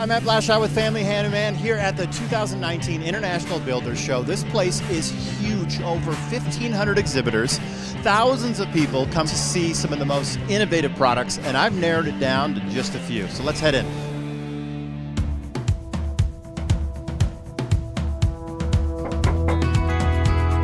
I'm at Blashaw with Family Handyman here at the 2019 International Builders Show. This place is huge, over 1,500 exhibitors. Thousands of people come to see some of the most innovative products, and I've narrowed it down to just a few. So let's head in.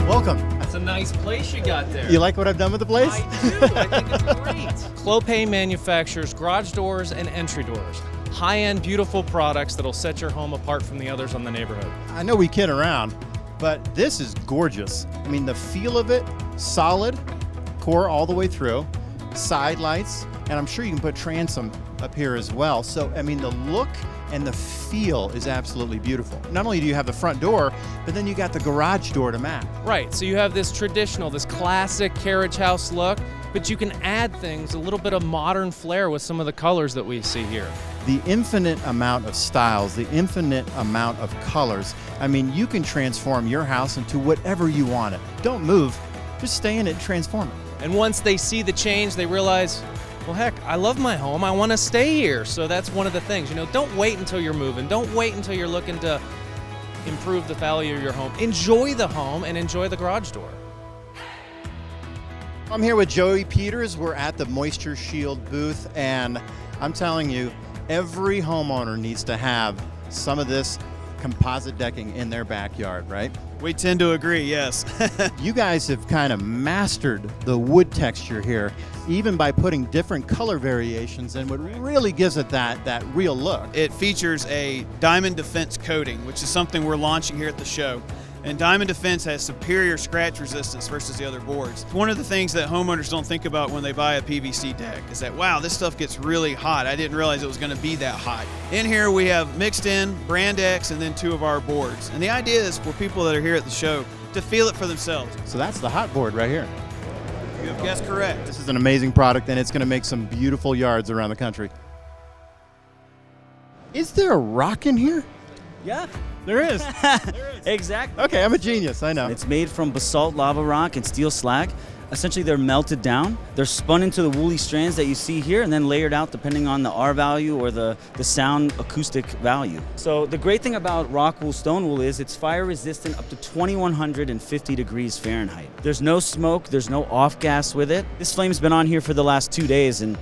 Welcome. That's a nice place you got there. You like what I've done with the place? I do. I think it's great. Clopay manufactures garage doors and entry doors. High-end, beautiful products that'll set your home apart from the others on the neighborhood. I know we kid around, but this is gorgeous. I mean, the feel of it, solid, core all the way through, side lights, and I'm sure you can put transom up here as well. So, I mean, the look and the feel is absolutely beautiful. Not only do you have the front door, but then you got the garage door to match. Right, so you have this traditional, this classic carriage house look, but you can add things, a little bit of modern flair with some of the colors that we see here. The infinite amount of styles, the infinite amount of colors. I mean, you can transform your house into whatever you want it. Don't move, just stay in it and transform it. And once they see the change, they realize, well, heck, I love my home. I want to stay here. So that's one of the things. You know, don't wait until you're moving. Don't wait until you're looking to improve the value of your home. Enjoy the home and enjoy the garage door. I'm here with Joey Peters. We're at the Moisture Shield booth, and I'm telling you, every homeowner needs to have some of this composite decking in their backyard, right? We tend to agree, yes. You guys have kind of mastered the wood texture here, even by putting different color variations in, what really gives it that real look. It features a Diamond Defense coating, which is something we're launching here at the show. And Diamond Defense has superior scratch resistance versus the other boards. One of the things that homeowners don't think about when they buy a PVC deck is that, wow, this stuff gets really hot. I didn't realize it was going to be that hot. In here we have mixed in Brand X and then 2 of our boards. And the idea is for people that are here at the show to feel it for themselves. So that's the hot board right here. You have guessed correct. This is an amazing product, and it's going to make some beautiful yards around the country. Is there a rock in here? Yeah, There is. exactly. Okay, I'm a genius, I know. It's made from basalt lava rock and steel slag. Essentially, they're melted down. They're spun into the woolly strands that you see here and then layered out depending on the R value or the sound acoustic value. So the great thing about rock wool, stone wool is it's fire resistant up to 2150 degrees Fahrenheit. There's no smoke, there's no off gas with it. This flame's been on here for the last 2 days and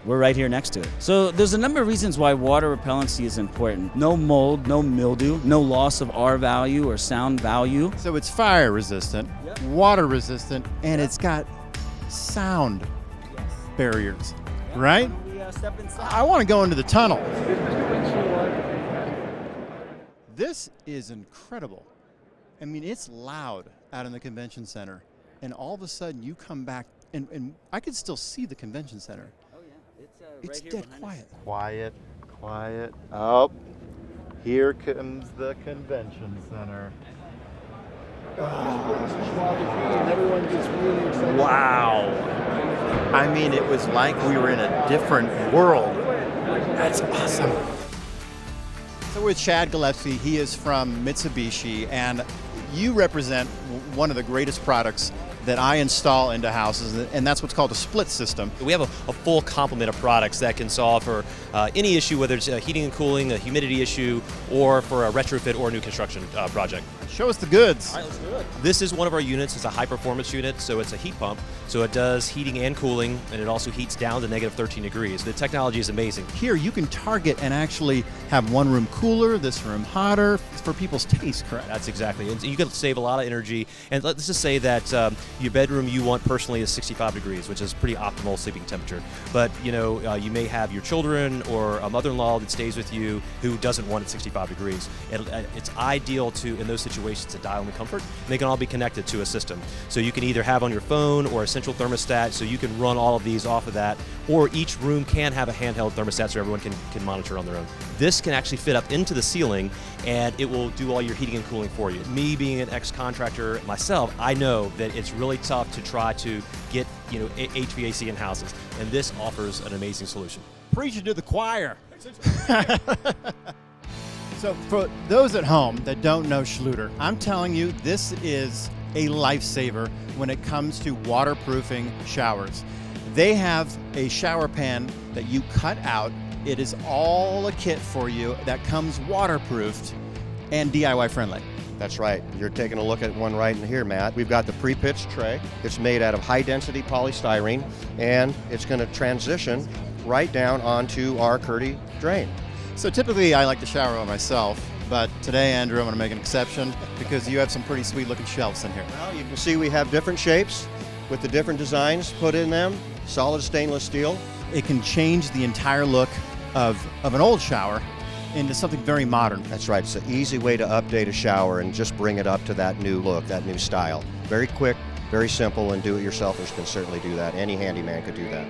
we're right here next to it. So there's a number of reasons why water repellency is important. No mold, no mildew, no loss of R value or sound value. So it's fire resistant, Yep. water resistant, and it's got sound barriers, right? We step inside. I want to go into the tunnel. This is incredible. I mean, it's loud out in the convention center, and all of a sudden you come back, and I could still see the convention center. It's right here dead behind us. quiet. Quiet. Oh, here comes the convention center. Wow. I mean, it was like we were in a different world. That's awesome. So with Chad Gillespie, he is from Mitsubishi, and you represent one of the greatest products that I install into houses, and that's what's called a split system. We have a full complement of products that can solve for any issue, whether it's heating and cooling, a humidity issue, or for a retrofit or a new construction project. Show us the goods. All right, let's do it. This is one of our units. It's a high-performance unit, so it's a heat pump. So it does heating and cooling, and it also heats down to negative 13 degrees. The technology is amazing. Here you can target and actually have one room cooler, this room hotter, for people's taste, correct? That's exactly. And you can save a lot of energy. And let's just say that your bedroom you want personally is 65 degrees, which is pretty optimal sleeping temperature. But you know, you may have your children or a mother-in-law that stays with you who doesn't want it 65 degrees. And it's ideal to, in those situations, to dial in the comfort. And they can all be connected to a system. So you can either have on your phone or a central thermostat, so you can run all of these off of that, or each room can have a handheld thermostat so everyone can monitor on their own. This can actually fit up into the ceiling, and it will do all your heating and cooling for you. Me being an ex-contractor myself, I know that it's really tough to try to get HVAC in houses, and this offers an amazing solution. Preaching to the choir. So for those at home that don't know Schluter, I'm telling you, this is a lifesaver when it comes to waterproofing showers. They have a shower pan that you cut out It is all a kit for you that comes waterproofed and DIY friendly. That's right. You're taking a look at one right in here, Matt. We've got the pre-pitched tray. It's made out of high-density polystyrene, and it's going to transition right down onto our Curdy drain. So typically I like to shower by myself, but today, Andrew, I'm going to make an exception because you have some pretty sweet looking shelves in here. Well, you can see we have different shapes with the different designs put in them. Solid stainless steel. It can change the entire look of an old shower into something very modern. That's right. It's an easy way to update a shower and just bring it up to that new look, that new style. Very quick, very simple, and do-it-yourselfers can certainly do that. Any handyman could do that.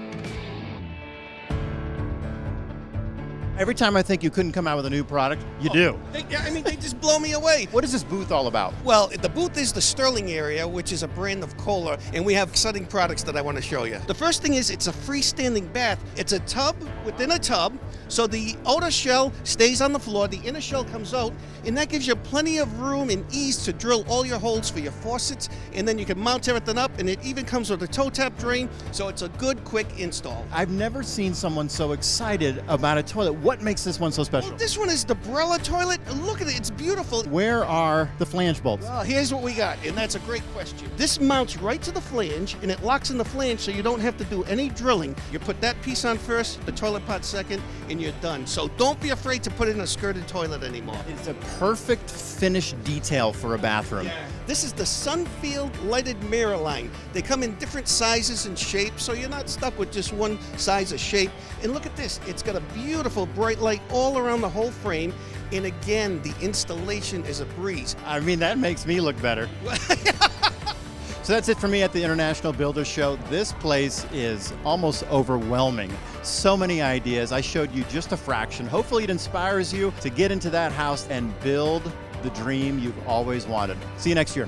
Every time I think you couldn't come out with a new product, you do. They just blow me away. What is this booth all about? Well, the booth is the Sterling area, which is a brand of Kohler, and we have exciting products that I want to show you. The first thing is it's a freestanding bath. It's a tub within a tub, so the outer shell stays on the floor, the inner shell comes out, and that gives you plenty of room and ease to drill all your holes for your faucets, and then you can mount everything up, and it even comes with a toe tap drain, so it's a good, quick install. I've never seen someone so excited about a toilet. What makes this one so special? Well, this one is the Brella toilet. Look at it, it's beautiful. Where are the flange bolts? Well, here's what we got, and that's a great question. This mounts right to the flange, and it locks in the flange so you don't have to do any drilling. You put that piece on first, the toilet pot second, and you're done. So don't be afraid to put in a skirted toilet anymore. It's a perfect finished detail for a bathroom. This is the Sunfield lighted mirror line. They come in different sizes and shapes, so you're not stuck with just one size or shape. And look at this, it's got a beautiful bright light all around the whole frame. And again, the installation is a breeze. I mean, that makes me look better. So that's it for me at the International Builders Show. This place is almost overwhelming. So many ideas. I showed you just a fraction. Hopefully it inspires you to get into that house and build the dream you've always wanted. See you next year.